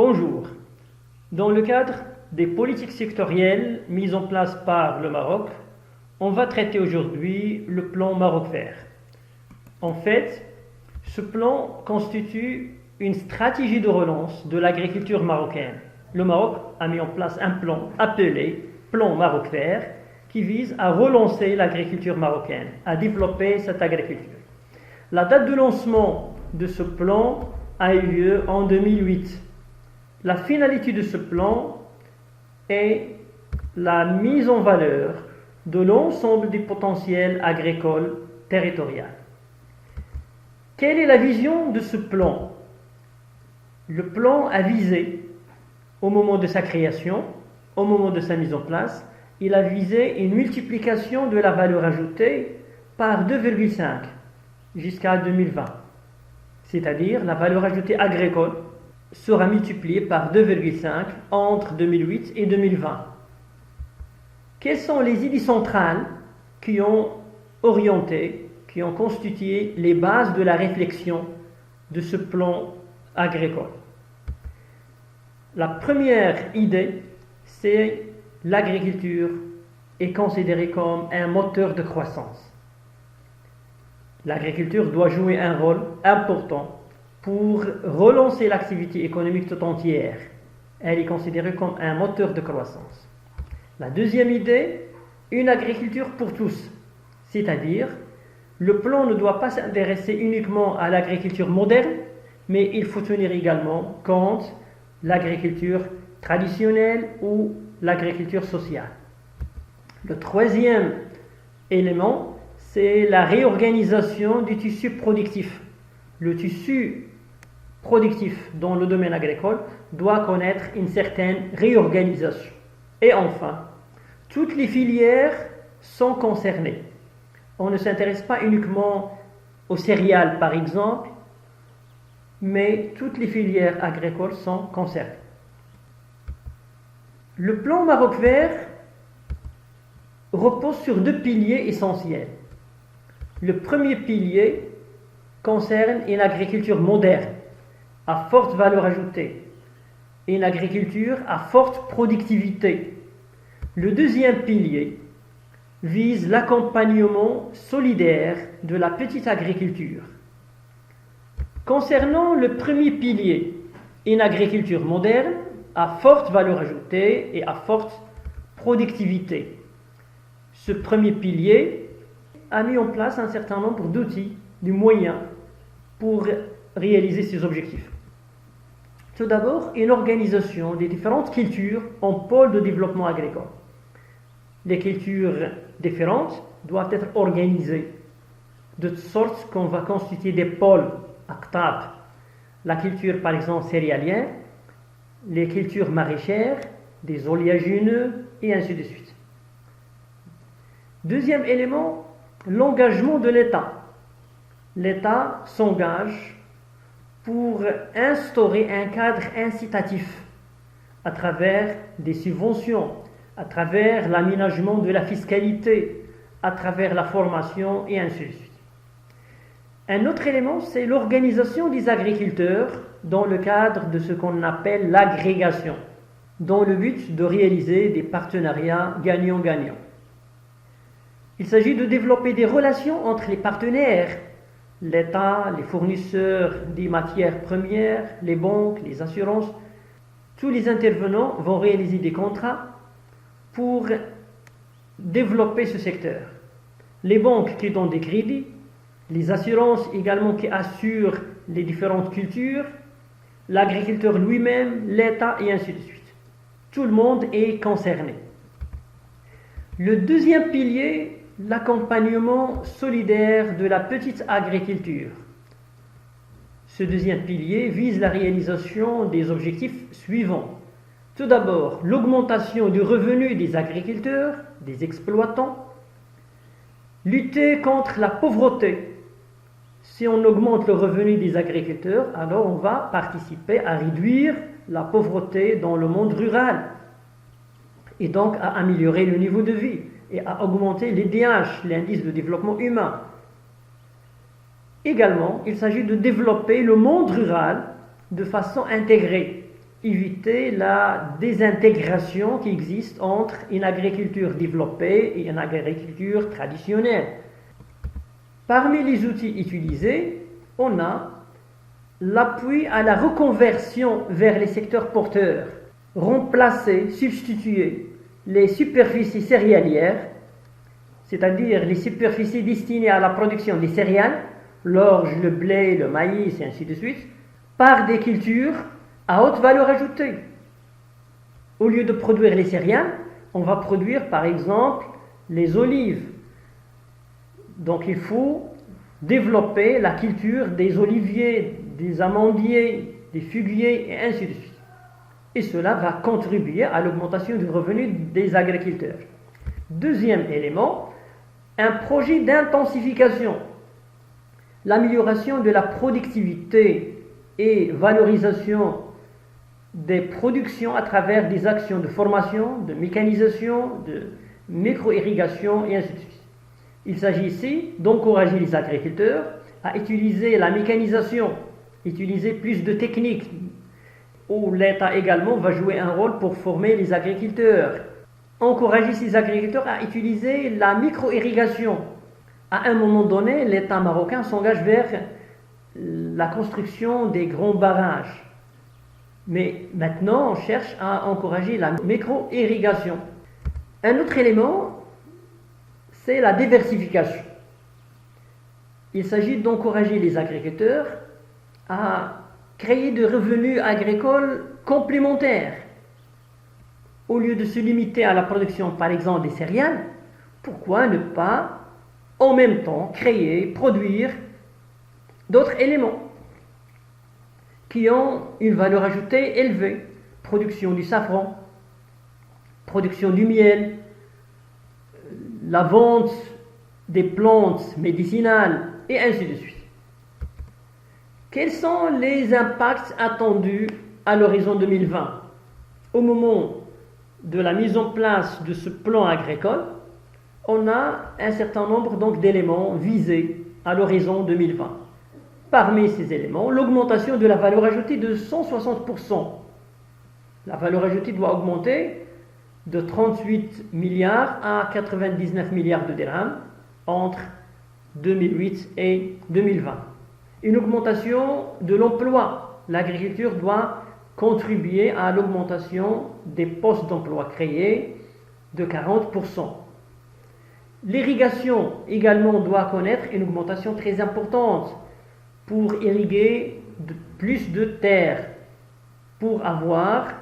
Bonjour. Dans le cadre des politiques sectorielles mises en place par le Maroc, on va traiter aujourd'hui le plan Maroc vert. En fait, ce plan constitue une stratégie de relance de l'agriculture marocaine. Le Maroc a mis en place un plan appelé Plan Maroc vert qui vise à relancer l'agriculture marocaine, à développer cette agriculture. La date de lancement de ce plan a eu lieu en 2008. La finalité de ce plan est la mise en valeur de l'ensemble du potentiel agricole territorial. Quelle est la vision de ce plan? Le plan a visé, au moment de sa création, au moment de sa mise en place, il a visé une multiplication de la valeur ajoutée par 2,5 jusqu'à 2020. C'est-à-dire la valeur ajoutée agricole sera multipliée par 2,5 entre 2008 et 2020. Quelles sont les idées centrales qui ont orienté, qui ont constitué les bases de la réflexion de ce plan agricole? La première idée, c'est l'agriculture est considérée comme un moteur de croissance. L'agriculture doit jouer un rôle important pour relancer l'activité économique tout entière. Elle est considérée comme un moteur de croissance. La deuxième idée, une agriculture pour tous, c'est-à-dire le plan ne doit pas s'intéresser uniquement à l'agriculture moderne, mais il faut tenir également compte de l'agriculture traditionnelle ou l'agriculture sociale. Le troisième élément, c'est la réorganisation du tissu productif. Le tissu productif dans le domaine agricole doit connaître une certaine réorganisation. Et enfin, toutes les filières sont concernées. On ne s'intéresse pas uniquement aux céréales, par exemple, mais toutes les filières agricoles sont concernées. Le plan Maroc vert repose sur deux piliers essentiels. Le premier pilier concerne une agriculture moderne, à forte valeur ajoutée, et une agriculture à forte productivité. Le deuxième pilier vise l'accompagnement solidaire de la petite agriculture. Concernant le premier pilier, une agriculture moderne, à forte valeur ajoutée et à forte productivité. Ce premier pilier a mis en place un certain nombre d'outils, de moyens pour réaliser ces objectifs. Tout d'abord, une organisation des différentes cultures en pôles de développement agricole. Les cultures différentes doivent être organisées de sorte qu'on va constituer des pôles, aqtab. La culture, par exemple, céréalière, les cultures maraîchères, des oléagineux, et ainsi de suite. Deuxième élément, l'engagement de l'État. L'État s'engage pour instaurer un cadre incitatif à travers des subventions, à travers l'aménagement de la fiscalité, à travers la formation, et ainsi de suite. Un autre élément, c'est l'organisation des agriculteurs dans le cadre de ce qu'on appelle l'agrégation, dans le but de réaliser des partenariats gagnant-gagnant. Il s'agit de développer des relations entre les partenaires, l'État, les fournisseurs des matières premières, les banques, les assurances. Tous les intervenants vont réaliser des contrats pour développer ce secteur. Les banques qui donnent des crédits, les assurances également qui assurent les différentes cultures, l'agriculteur lui-même, l'État et ainsi de suite. Tout le monde est concerné. Le deuxième pilier, l'accompagnement solidaire de la petite agriculture. Ce deuxième pilier vise la réalisation des objectifs suivants. Tout d'abord, l'augmentation du revenu des agriculteurs, des exploitants. Lutter contre la pauvreté. Si on augmente le revenu des agriculteurs, alors on va participer à réduire la pauvreté dans le monde rural et donc à améliorer le niveau de vie et à augmenter l'IDH, l'indice de développement humain. Également, il s'agit de développer le monde rural de façon intégrée, éviter la désintégration qui existe entre une agriculture développée et une agriculture traditionnelle. Parmi les outils utilisés, on a l'appui à la reconversion vers les secteurs porteurs, remplacer, substituer les superficies céréalières, c'est-à-dire les superficies destinées à la production des céréales, l'orge, le blé, le maïs et ainsi de suite, par des cultures à haute valeur ajoutée. Au lieu de produire les céréales, on va produire par exemple les olives. Donc il faut développer la culture des oliviers, des amandiers, des figuiers et ainsi de suite. Et cela va contribuer à l'augmentation du revenu des agriculteurs. Deuxième élément, un projet d'intensification. L'amélioration de la productivité et valorisation des productions à travers des actions de formation, de mécanisation, de micro-irrigation et ainsi de suite. Il s'agit ici d'encourager les agriculteurs à utiliser la mécanisation, utiliser plus de techniques, où l'État également va jouer un rôle pour former les agriculteurs. Encourager ces agriculteurs à utiliser la micro-irrigation. À un moment donné, l'État marocain s'engage vers la construction des grands barrages. Mais maintenant, on cherche à encourager la micro-irrigation. Un autre élément, c'est la diversification. Il s'agit d'encourager les agriculteurs à créer des revenus agricoles complémentaires. Au lieu de se limiter à la production, par exemple, des céréales, pourquoi ne pas en même temps créer, produire d'autres éléments qui ont une valeur ajoutée élevée? Production du safran, production du miel, la vente des plantes médicinales et ainsi de suite. Quels sont les impacts attendus à l'horizon 2020? Au moment de la mise en place de ce plan agricole, on a un certain nombre donc d'éléments visés à l'horizon 2020. Parmi ces éléments, l'augmentation de la valeur ajoutée de 160%. La valeur ajoutée doit augmenter de 38 milliards à 99 milliards de dirhams entre 2008 et 2020. Une augmentation de l'emploi. L'agriculture doit contribuer à l'augmentation des postes d'emploi créés de 40%. L'irrigation également doit connaître une augmentation très importante pour irriguer plus de terres, pour avoir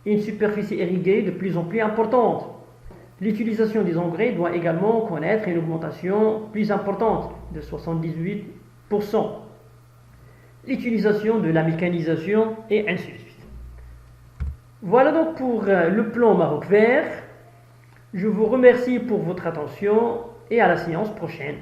une superficie irriguée de plus en plus importante. L'utilisation des engrais doit également connaître une augmentation plus importante de 78%. L'utilisation de la mécanisation et ainsi de suite. Voilà donc pour le plan Maroc Vert. Je vous remercie pour votre attention et à la séance prochaine.